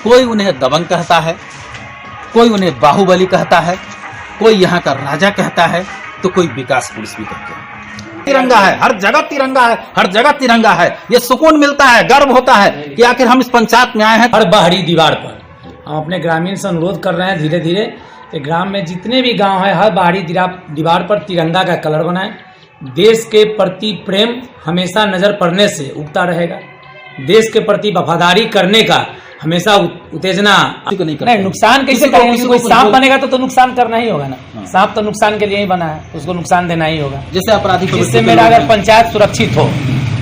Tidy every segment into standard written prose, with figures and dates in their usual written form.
कोई उन्हें दबंग कहता है, कोई उन्हें बाहुबली कहता है, कोई यहाँ का राजा कहता है, तो कोई विकास पुरुष भी कहते हैं। तिरंगा है, हर जगह तिरंगा है, हर जगह तिरंगा है। ये सुकून मिलता है, गर्व होता है कि आखिर हम इस पंचायत में आए हैं। हर बाहरी दीवार पर हम अपने ग्रामीण से अनुरोध कर रहे हैं धीरे धीरे कि ग्राम में जितने भी गांव है हर बाहरी दीवार पर तिरंगा का कलर बनाएं। देश के प्रति प्रेम हमेशा नजर पड़ने से उगता रहेगा। देश के प्रति वफादारी करने का हमेशा उत्तेजना नहीं, नुकसान कैसे करेंगे? कोई सांप बनेगा तो नुकसान करना ही होगा ना। सांप तो नुकसान के लिए ही बना है, उसको नुकसान देना ही होगा। जैसे अपराधी, जिससे मेरा अगर पंचायत सुरक्षित हो,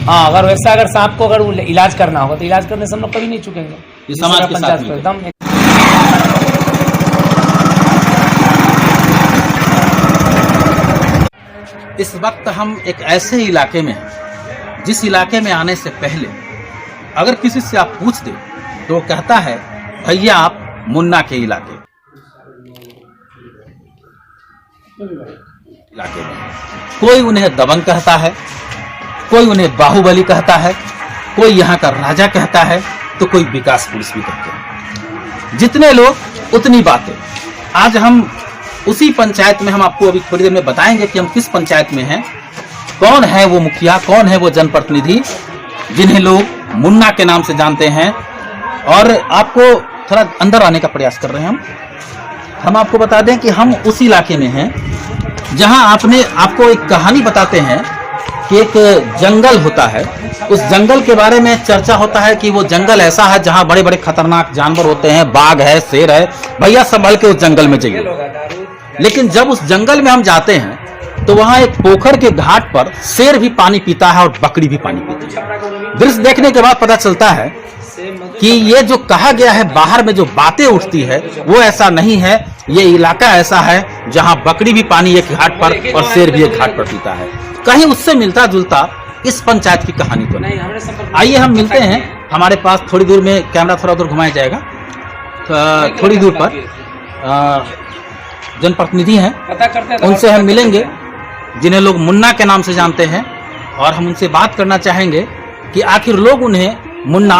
हाँ, अगर वैसा अगर सांप को अगर इलाज करना होगा तो इलाज करने से हम लोग कभी नहीं चुकेंगे। ये समाज के साथ में एकदम। इस वक्त हम एक ऐसे इलाके में हैं जिस इलाके में आने से पहले अगर किसी से आप पूछ दे तो वो कहता है भैया आप मुन्ना के इलाके में। कोई उन्हें दबंग कहता है, कोई उन्हें बाहुबली कहता है, कोई यहाँ का राजा कहता है, तो कोई विकास पुरुष भी कहते हैं। जितने लोग उतनी बातें। आज हम उसी पंचायत में, हम आपको अभी थोड़ी देर में बताएंगे कि हम किस पंचायत में हैं, कौन है वो मुखिया, कौन है वो जनप्रतिनिधि जिन्हें लोग मुन्ना के नाम से जानते हैं। और आपको थोड़ा अंदर आने का प्रयास कर रहे हैं हम आपको बता दें कि हम उस इलाके में हैं जहां आपको एक कहानी बताते हैं कि एक जंगल होता है। उस जंगल के बारे में चर्चा होता है कि वो जंगल ऐसा है जहां बड़े बड़े खतरनाक जानवर होते हैं, बाघ है, शेर है। भैया संभल के उस जंगल में जाइए। लेकिन जब उस जंगल में हम जाते हैं तो वहां एक पोखर के घाट पर शेर भी पानी पीता है और बकरी भी पानी पीती है। दृश्य देखने के बाद पता चलता है कि ये जो कहा गया है, बाहर में जो बातें उठती है वो ऐसा नहीं है। ये इलाका ऐसा है जहां बकरी भी पानी एक घाट पर और शेर भी एक घाट पर पीता है। कहीं उससे मिलता जुलता इस पंचायत की कहानी तो नहीं। आइए हम मिलते हैं। हमारे पास थोड़ी दूर में, कैमरा थोड़ा दूर घुमाया जाएगा, थोड़ी दूर पर जनप्रतिनिधि हैं, उनसे हम मिलेंगे जिन्हें लोग मुन्ना के नाम से जानते हैं। और हम उनसे बात करना चाहेंगे कि आखिर लोग उन्हें मुन्ना,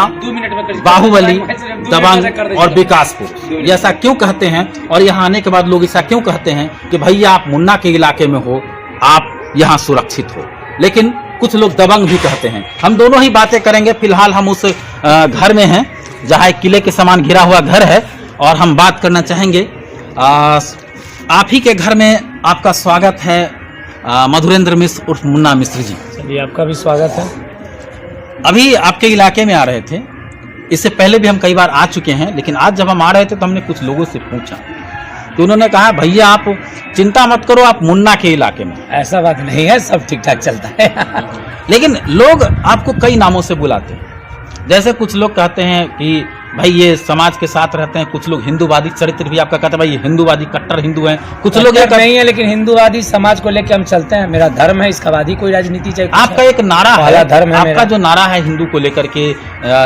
बाहुबली, दबंग और विकास पुरुष ऐसा क्यों कहते हैं, और यहाँ आने के बाद लोग ऐसा क्यों कहते हैं कि भैया आप मुन्ना के इलाके में हो, आप यहाँ सुरक्षित हो। लेकिन कुछ लोग दबंग भी कहते हैं। हम दोनों ही बातें करेंगे। फिलहाल हम उस घर में हैं जहाँ एक किले के समान घिरा हुआ घर है, और हम बात करना चाहेंगे। आप ही के घर में आपका स्वागत है, मधुरेंद्र मिश्र उर्फ मुन्ना मिश्र जी। चलिए, आपका भी स्वागत है। अभी आपके इलाके में आ रहे थे, इससे पहले भी हम कई बार आ चुके हैं, लेकिन आज जब हम आ रहे थे तो हमने कुछ लोगों से पूछा तो उन्होंने कहा भैया आप चिंता मत करो, आप मुन्ना के इलाके में। ऐसा बात नहीं है, सब ठीक ठाक चलता है। लेकिन लोग आपको कई नामों से बुलाते हैं। जैसे कुछ लोग कहते हैं कि भाई ये समाज के साथ रहते हैं, कुछ लोग हिंदूवादी चरित्र भी आपका कहते हैं, भाई ये हिंदूवादी कट्टर हिंदू हैं। कुछ लोग नहीं है, लेकिन हिंदूवादी समाज को लेकर हम चलते हैं। मेरा धर्म है, इसका वादी कोई राजनीति चाहिए। आपका एक नारा है, धर्म है आपका जो नारा है हिंदू को लेकर के,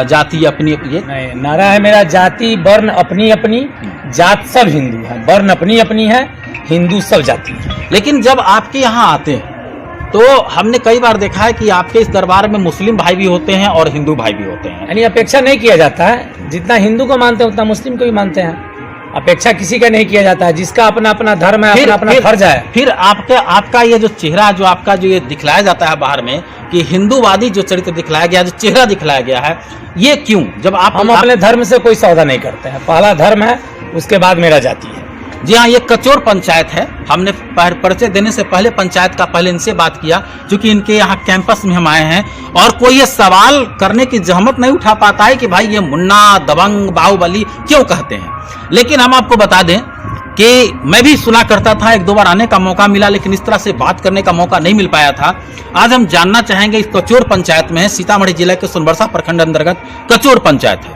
जाति अपनी, ये नारा है मेरा, जाति वर्ण अपनी अपनी, जात सब हिंदू है, वर्ण अपनी अपनी है, हिंदू सब जाति है। लेकिन जब आपके यहाँ आते हैं तो हमने कई बार देखा है कि आपके इस दरबार में मुस्लिम भाई भी होते हैं और हिंदू भाई भी होते हैं। यानी अपेक्षा नहीं किया जाता है, जितना हिंदू को मानते हैं उतना मुस्लिम को भी मानते हैं। अपेक्षा किसी का नहीं किया जाता है, जिसका अपना अपना धर्म है, अपना अपना फर्ज है। फिर आपका ये जो चेहरा, जो आपका जो ये दिखलाया जाता है बाहर में कि हिंदूवादी जो चरित्र दिखलाया गया, जो चेहरा दिखलाया गया है, ये क्यों? जब हम अपने धर्म से कोई सौदा नहीं करते हैं। पहला धर्म है, उसके बाद मेरा जाति है। जी हाँ, ये कचोर पंचायत है। हमने परिचय देने से पहले पंचायत का पहले इनसे बात किया, क्योंकि इनके यहाँ कैंपस में हम आए हैं और कोई ये सवाल करने की जहमत नहीं उठा पाता है कि भाई ये मुन्ना, दबंग, बाहुबली क्यों कहते हैं। लेकिन हम आपको बता दें कि मैं भी सुना करता था, एक दो बार आने का मौका मिला, लेकिन इस तरह से बात करने का मौका नहीं मिल पाया था। आज हम जानना चाहेंगे, इस कचोर पंचायत में, सीतामढ़ी जिले के सोनबरसा प्रखंड अंतर्गत कचोर पंचायत है।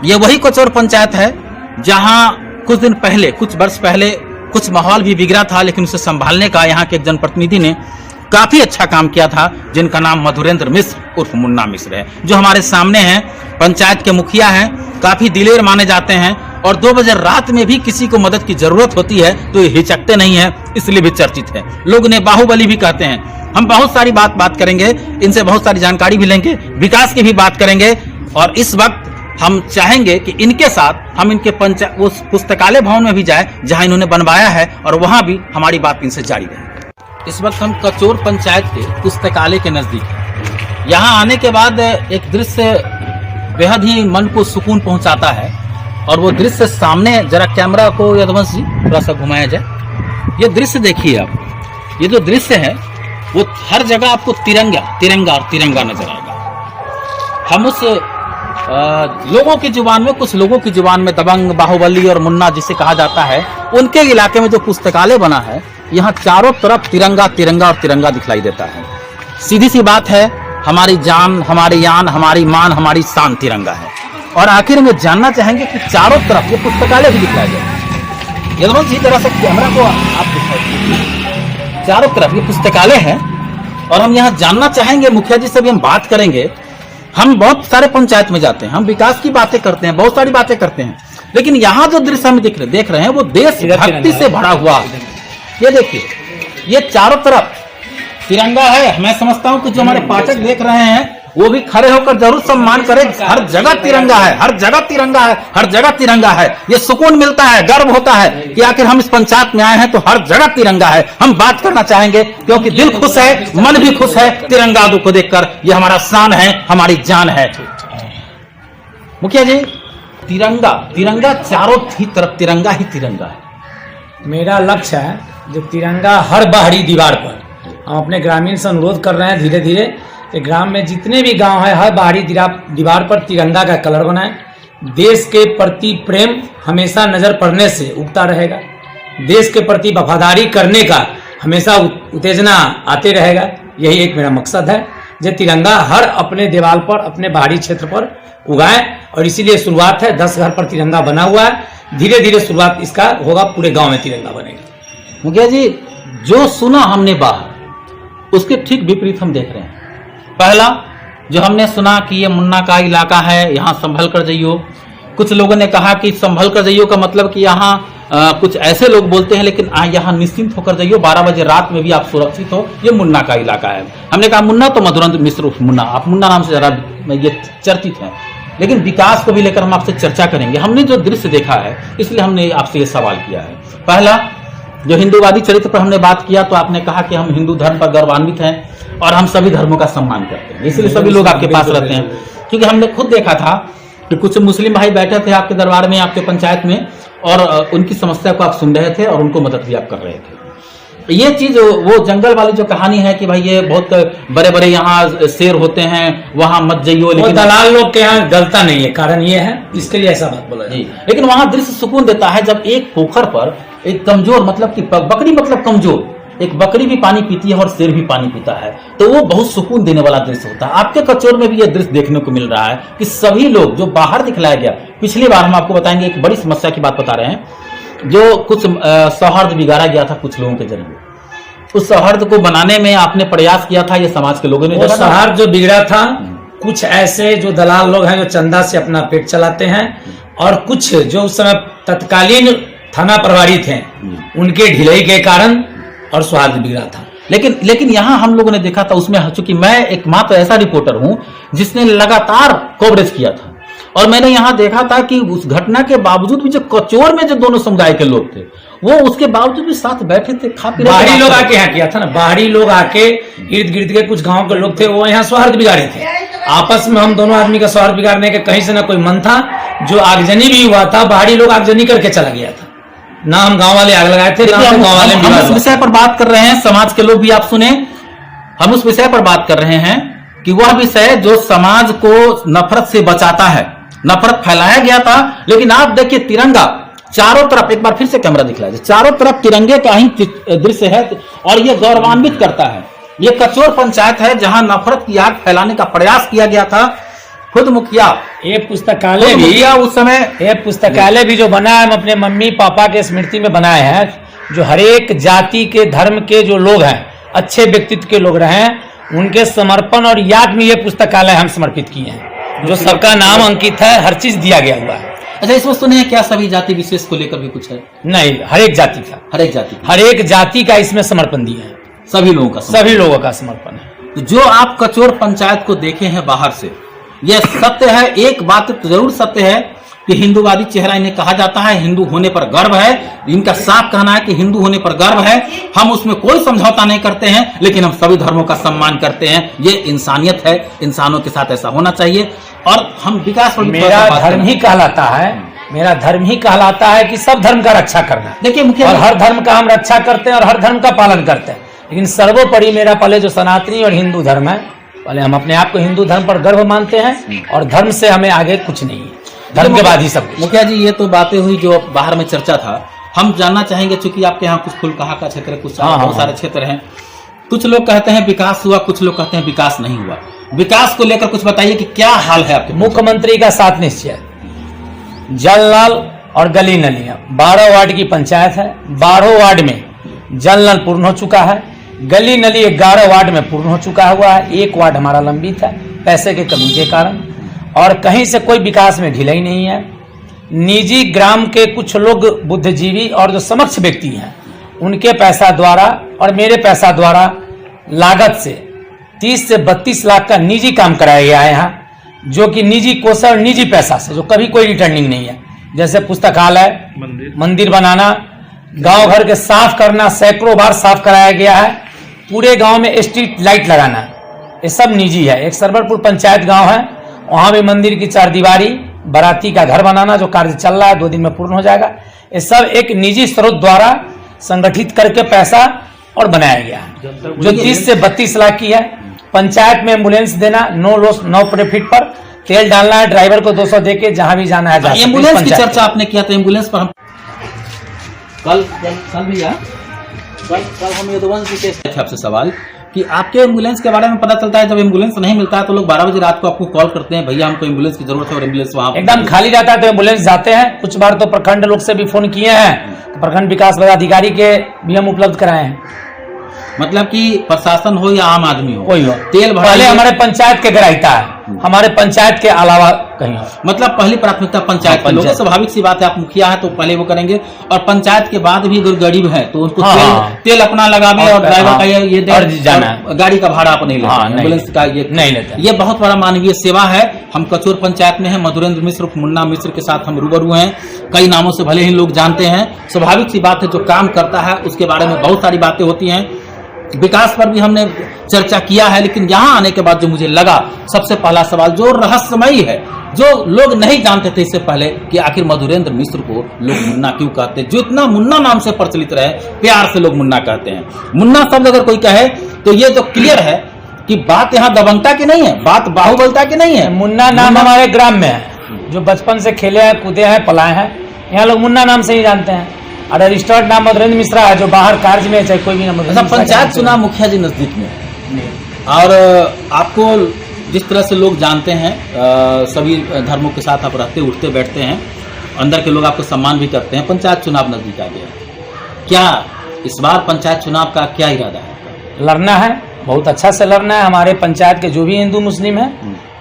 ये वही कचोर पंचायत है जहाँ कुछ दिन पहले, कुछ वर्ष पहले कुछ माहौल भी बिगड़ा था, लेकिन उसे संभालने का यहाँ के एक जनप्रतिनिधि ने काफी अच्छा काम किया था, जिनका नाम मधुरेंद्र मिश्र उर्फ मुन्ना मिश्र है, जो हमारे सामने हैं। पंचायत के मुखिया हैं, काफी दिलेर माने जाते हैं, और 2 बजे रात में भी किसी को मदद की जरूरत होती है तो ये हिचकते नहीं है, इसलिए भी चर्चित है। लोग इन्हें बाहुबली भी कहते हैं। हम बहुत सारी बात करेंगे, इनसे बहुत सारी जानकारी भी लेंगे, विकास की भी बात करेंगे। और इस वक्त हम चाहेंगे कि इनके साथ हम इनके उस पुस्तकालय भवन में भी जाएं जहां इन्होंने बनवाया है, और वहां भी हमारी बात इनसे जारी रहे। इस वक्त हम कचोर पंचायत के पुस्तकालय के नजदीक हैं। यहाँ आने के बाद एक दृश्य बेहद ही मन को सुकून पहुंचाता है, और वो दृश्य सामने, जरा कैमरा को यदुवंश जी थोड़ा सा घुमाया जाए। ये दृश्य देखिए आप, ये जो दृश्य है वो हर जगह आपको तिरंगा तिरंगा और तिरंगा नजर आएगा। हम उस लोगों की जुबान में, कुछ लोगों की जुबान में दबंग, बाहुबली और मुन्ना जिसे कहा जाता है, उनके इलाके में जो पुस्तकालय बना है, यहाँ चारों तरफ तिरंगा तिरंगा और तिरंगा दिखलाई देता है। सीधी सी बात है, हमारी जान, हमारी यान, हमारी मान, हमारी शान तिरंगा है। और आखिर में जानना चाहेंगे कि चारों तरफ ये पुस्तकालय भी दिखलाया जाए। यदुवंश जी जरा सा कैमरा को आप दिखाइए। चारों तरफ ये पुस्तकालय है, और हम यहाँ जानना चाहेंगे, मुखिया जी से भी हम बात करेंगे। हम बहुत सारे पंचायत में जाते हैं, हम विकास की बातें करते हैं, बहुत सारी बातें करते हैं, लेकिन यहाँ जो दृश्य हम देख रहे हैं वो देशभक्ति से भरा हुआ। ये देखिए, ये चारों तरफ तिरंगा है। मैं समझता हूँ कि जो हमारे पाठक देख रहे हैं वो भी खड़े होकर जरूर सम्मान करें। हर जगह तिरंगा है, हर जगह तिरंगा है, हर जगह तिरंगा है। ये सुकून मिलता है, गर्व होता है कि आखिर हम इस पंचायत में आए हैं तो हर जगह तिरंगा है। हम बात करना चाहेंगे क्योंकि दिल खुश है, मन भी खुश है तिरंगा को देखकर। ये हमारा शान है, हमारी जान है। मुखिया जी, तिरंगा तिरंगा चारों ही तरफ तिरंगा ही तिरंगा है। मेरा लक्ष्य है जो तिरंगा हर बाहरी दीवार पर, हम अपने ग्रामीण से अनुरोध कर रहे हैं धीरे धीरे कि ग्राम में जितने भी गांव है, हर बाहरी दीवार पर तिरंगा का कलर बनाएं। देश के प्रति प्रेम हमेशा नजर पड़ने से उगता रहेगा। देश के प्रति वफादारी करने का हमेशा उत्तेजना आते रहेगा। यही एक मेरा मकसद है, जो तिरंगा हर अपने दीवार पर, अपने बाहरी क्षेत्र पर उगाएं। और इसीलिए शुरुआत है, 10 घर पर तिरंगा बना हुआ है। धीरे धीरे शुरुआत इसका होगा, पूरे गांव में तिरंगा बनेगा। मुखिया जी, जो सुना हमने बाहर, उसके ठीक विपरीत हम देख रहे हैं। पहला जो हमने सुना कि ये मुन्ना का इलाका है, यहाँ संभल कर जाइयो। कुछ लोगों ने कहा कि संभल कर जाइयो का मतलब कि यहाँ कुछ ऐसे लोग बोलते हैं, लेकिन यहाँ निश्चिंत होकर जाइयो, 12 बजे रात में भी आप सुरक्षित हो, ये मुन्ना का इलाका है। हमने कहा मुन्ना तो मधुरंत मिश्र मुन्ना, आप मुन्ना नाम से जरा ये चर्चित है, लेकिन विकास को भी लेकर हम आपसे चर्चा करेंगे। हमने जो दृश्य देखा है इसलिए हमने आपसे ये सवाल किया है। पहला, जो हिंदूवादी चरित्र पर हमने बात किया तो आपने कहा कि हम हिंदू धर्म पर गौरवान्वित हैं और हम सभी धर्मों का सम्मान करते हैं, इसलिए सभी लोग आपके पास रहते हैं। क्योंकि हमने खुद देखा था कि कुछ मुस्लिम भाई बैठे थे आपके दरबार में, आपके पंचायत में, और उनकी समस्या को आप सुन रहे थे और उनको मदद भी आप कर रहे थे। ये चीज, वो जंगल वाली जो कहानी है कि भाई ये बहुत बड़े बड़े यहाँ शेर होते हैं, वहां मत जाइयो, लेकिन दलाल लोग के यहाँ गलता नहीं है, कारण ये है इसके लिए ऐसा बात बोला जी। लेकिन वहां दृश्य सुकून देता है जब एक पोखर पर एक कमजोर, मतलब कि बकरी, मतलब कमजोर, एक बकरी भी पानी पीती है और शेर भी पानी पीता है, तो वो बहुत सुकून देने वाला दृश्य होता है। आपके कचोर में भी ये दृश्य देखने को मिल रहा है कि सभी लोग जो बाहर दिखलाया गया। पिछली बार हम आपको बताएंगे, एक बड़ी समस्या की बात बता रहे हैं, जो कुछ सौहार्द बिगाड़ा गया था कुछ लोगों के जरिए। उस सौहार्द को बनाने में आपने प्रयास किया था, ये समाज के लोगों ने। वो सौहार्द जो बिगड़ा था, कुछ ऐसे जो दलाल लोग हैं जो चंदा से अपना पेट चलाते हैं, और कुछ जो उस समय तत्कालीन थाना प्रभारी थे, उनके ढिलाई के कारण और सौहार्द बिगड़ा था। लेकिन यहाँ हम लोगों ने देखा था, उसमें चूंकि मैं एकमात्र ऐसा रिपोर्टर हूं जिसने लगातार कवरेज किया था, और मैंने यहाँ देखा था कि उस घटना के बावजूद भी जो कचोर में जो दोनों समुदाय के लोग थे, वो उसके बावजूद भी साथ बैठे थे, खा पी रहे थे। बाहरी लोग आके यहाँ किया था ना, बाहरी लोग आके इर्द गिर्द के कुछ गांव के लोग थे, वो यहाँ सौहार्द बिगाड़े थे। आपस में हम दोनों आदमी का सौहार्द बिगाड़ने के कहीं से ना कोई मन था। जो आगजनी भी हुआ था, बाहरी लोग आगजनी करके चला गया था, ना हम गांव वाले आग लगाए थे, ना हम गांव वाले। हम उस विषय पर बात कर रहे हैं, समाज के लोग भी आप सुने, हम उस विषय पर बात कर रहे हैं कि वह विषय जो समाज को नफरत से बचाता है। नफरत फैलाया गया था, लेकिन आप देखिए तिरंगा चारों तरफ, एक बार फिर से कैमरा दिखलाइए, चारों तरफ तिरंगे का ही दृश्य है, और यह गौरवान्वित करता है। यह कचोर पंचायत है जहां नफरत की आग फैलाने का प्रयास किया गया था। खुद मुखिया, ये पुस्तकालय भी उस समय, ये पुस्तकालय भी जो बना है, हम अपने मम्मी पापा के स्मृति में बनाए हैं। जो हरेक जाति के, धर्म के जो लोग हैं, अच्छे व्यक्तित्व के लोग रहे हैं, उनके समर्पण और याद में ये पुस्तकालय हम समर्पित किए हैं, जो सबका नाम अंकित है, हर चीज दिया गया हुआ है। अच्छा, इसमें सुने क्या सभी जाति विशेष को लेकर भी कुछ है? नहीं, हरेक जाति का, हरेक जाति का इसमें समर्पण दिया है, सभी लोगों का समर्पण है। जो आप कचोर पंचायत को देखे हैं बाहर से, यह सत्य है। एक बात तो जरूर सत्य है कि हिंदूवादी चेहरा इन्हें कहा जाता है, हिंदू होने पर गर्व है। इनका साफ कहना है कि हिंदू होने पर गर्व है। हम उसमें कोई समझौता नहीं करते हैं, लेकिन हम सभी धर्मों का सम्मान करते हैं। ये इंसानियत है, इंसानों के साथ ऐसा होना चाहिए। और हम विकास पर मेरा धर्म ही कहलाता है, मेरा धर्म ही कहलाता है कि सब धर्म का रक्षा करना। देखिए मुखिया, और हर धर्म का हम रक्षा करते हैं और हर धर्म का पालन करते हैं, लेकिन सर्वोपरि मेरा पहले जो सनातनी और हिंदू धर्म है, पहले हम अपने आप को हिंदू धर्म पर गर्व मानते हैं और धर्म से हमें आगे कुछ नहीं है, धर्म के बाद ही सब कुछ। मुखिया जी, ये तो बातें हुई जो बाहर में चर्चा था। हम जानना चाहेंगे, चूंकि आपके यहाँ कुछ फुलकाहा का क्षेत्र है, कुछ बहुत सारे क्षेत्र हैं। कुछ लोग कहते हैं विकास हुआ, कुछ लोग कहते हैं विकास नहीं हुआ। विकास को लेकर कुछ बताइए कि क्या हाल है आपके। मुख्यमंत्री का 7 निश्चय, जल नल और गली नलियां, 12 वार्ड की पंचायत है, 12 वार्ड में जल नल पूर्ण हो चुका है, गली नली 11 वार्ड में पूर्ण हो चुका हुआ है। 1 वार्ड हमारा लंबित है पैसे के कमी के कारण, और कहीं से कोई विकास में ढिलाई नहीं है। निजी ग्राम के कुछ लोग बुद्धिजीवी और जो समक्ष व्यक्ति हैं, उनके पैसा द्वारा और मेरे पैसा द्वारा लागत से 30 से 32 लाख का निजी काम कराया गया है यहाँ, जो कि निजी कोष और निजी पैसा से, जो कभी कोई रिटर्निंग नहीं है। जैसे पुस्तकालय, मंदिर बनाना, गांव घर के साफ करना, सैकड़ों बार साफ कराया गया है। पूरे गांव में स्ट्रीट लाइट लगाना, ये सब निजी है। एक सरवरपुर पंचायत गांव है, वहां भी मंदिर की 4 दीवारी, बाराती का घर बनाना जो कार्य चल रहा है, 2 दिन में पूर्ण हो जाएगा। ये सब एक निजी स्रोत द्वारा संगठित करके पैसा और बनाया गया है, जो 30 से 32 लाख की है। पंचायत में एम्बुलेंस देना, नो लॉस नो प्रॉफिट पर, तेल डालना है, ड्राइवर को 200 देके जहां भी जाना है जा सकते हैं। एम्बुलेंस की चर्चा आपने किया, तो एम्बुलेंस पर हम कल भैया कल हम यदुवंश जी के आपसे सवाल कि आपके एम्बुलेंस के बारे में पता चलता है, जब एम्बुलेंस नहीं मिलता है तो लोग 12 बजे रात को आपको कॉल करते हैं, भैया हमको एम्बुलेंस की जरूरत है, और एम्बुलेंस वहां एकदम खाली रहता है तो एम्बुलेंस जाते हैं। कुछ बार तो प्रखंड लोग से भी फोन किए हैं, तो प्रखंड विकास पदाधिकारी के भी हम उपलब्ध कराए हैं। मतलब कि प्रशासन हो या आम आदमी हो, कोई हो, तेल पहले हमारे पंचायत के ग्राह्यता है, हमारे पंचायत के अलावा कहीं और। मतलब पहली प्राथमिकता पंचायत के लोगों। स्वाभाविक सी बात है, आप मुखिया है तो पहले वो करेंगे, और पंचायत के बाद भी अगर गरीब है तो उसको तेल अपना लगावे और ड्राइवर का ये दे जाना, गाड़ी का भाड़ा आप नहीं लेते, एम्बुलेंस का ये नहीं लेते। ये बहुत बड़ा मानवीय सेवा है। हम कचोर पंचायत में है, मधुरेंद्र मिश्र, मुन्ना मिश्र के साथ हम रूबरू हैं। कई नामों से भले ही लोग जानते हैं। स्वाभाविक सी बात है, जो काम करता है उसके बारे में बहुत सारी बातें होती हैं। विकास पर भी हमने चर्चा किया है, लेकिन यहाँ आने के बाद जो मुझे लगा, सबसे पहला सवाल जो रहस्यमयी है, जो लोग नहीं जानते थे इससे पहले, कि आखिर मधुरेंद्र मिश्र को लोग मुन्ना क्यों कहते हैं। जो इतना मुन्ना नाम से प्रचलित रहे, प्यार से लोग मुन्ना कहते हैं। मुन्ना शब्द अगर कोई कहे तो ये तो क्लियर है कि बात यहाँ दबंगता की नहीं है, बात बाहुबलता की नहीं है। मुन्ना नाम हमारे ग्राम में है, जो बचपन से खेले हैं, कूदे हैं, पलाए हैं, यहाँ लोग मुन्ना नाम से ही जानते हैं। और रजिस्टर्ड नाम मधुरेंद्र मिश्रा है, जो बाहर कार्य में, चाहे कोई भी नाम। पंचायत चुनाव मुखिया जी नजदीक में, और आपको जिस तरह से लोग जानते हैं, सभी धर्मों के साथ आप रहते उठते बैठते हैं, अंदर के लोग आपको सम्मान भी करते हैं। पंचायत चुनाव नजदीक आ गया, क्या इस बार पंचायत चुनाव का क्या इरादा है? लड़ना है, बहुत अच्छा से लड़ना है। हमारे पंचायत के जो भी हिंदू मुस्लिम हैं,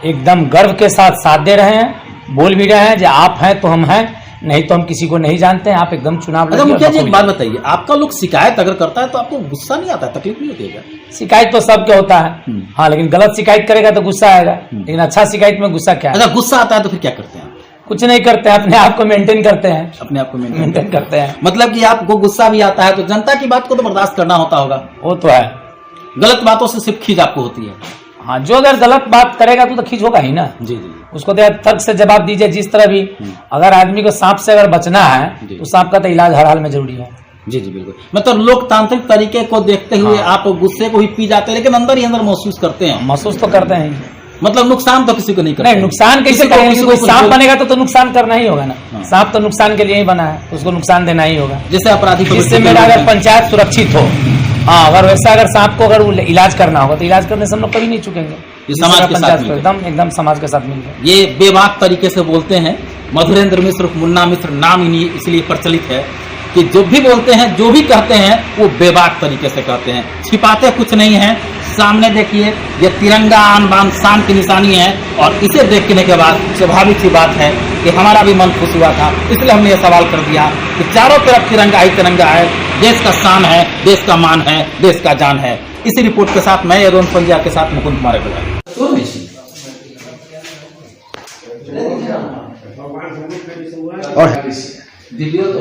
एकदम गर्व के साथ दे रहे हैं, बोल भी रहे हैं, जो आप हैं तो हम हैं, नहीं तो हम किसी को नहीं जानते हैं, आप एकदम चुनाव लड़िए। मुखिया जी एक बात बताइए, आपका लोग शिकायत अगर करता है तो आपको गुस्सा नहीं आता, तकलीफ नहीं होती है? शिकायत तो सबके होता है, हाँ, लेकिन गलत शिकायत करेगा तो गुस्सा आएगा, लेकिन अच्छा शिकायत में गुस्सा क्या है? अगर गुस्सा आता है तो फिर क्या करते हैं? कुछ नहीं करते हैं, अपने आप को मेंटेन करते हैं, अपने आप को मेंटेन करते हैं। मतलब कि आपको गुस्सा भी आता है तो जनता की बात को तो बर्दाश्त करना होता होगा। वो तो है, गलत बातों से सिर्फ खींच आपको होती है। हाँ, जो अगर गलत बात करेगा तो खींच होगा ही ना। जी जी, उसको तो तर्क से जवाब दीजिए। जिस तरह भी अगर आदमी को सांप से अगर बचना है तो सांप का तो इलाज हर हाल में जरूरी है। जी जी बिल्कुल। मतलब लोकतांत्रिक तरीके को देखते हुए आप गुस्से को ही पी जाते हैं, लेकिन अंदर ही अंदर महसूस करते हैं। महसूस तो करते हैं, मतलब नुकसान तो किसी को नहीं करते। नहीं, नुकसान कैसे करेंगे? कोई सांप बनेगा तो नुकसान करना ही होगा ना। सांप तो नुकसान के लिए ही बना है, उसको नुकसान देना ही होगा। जैसे अपराधी, जिससे मेरा अगर पंचायत सुरक्षित हो, हाँ, अगर वैसा अगर सांप को अगर इलाज करना होगा तो इलाज करने से हम लोग कभी नहीं चुकेंगे। समाज के साथ एकदम समाज के साथ मिलकर ये बेबाक तरीके से बोलते हैं। मधुरेंद्र मिश्र, मुन्ना मिश्र नाम इसलिए प्रचलित है कि जो भी बोलते हैं, जो भी कहते हैं, वो बेबाक तरीके से कहते हैं, छिपाते कुछ नहीं है। सामने देखिए, ये तिरंगा आन बान शान की निशानी है, और इसे देखने के बाद स्वाभाविक सी बात है कि हमारा भी मन खुश हुआ था। इसलिए हमने ये सवाल कर दिया कि चारों तरफ तिरंगा ही तिरंगा है, देश का शान है, देश का मान है, देश का जान है। इसी रिपोर्ट के साथ मैं यदुवंश पंड्या के साथ मुकुंद कुमार अग्रवाल। और दिल्ली तो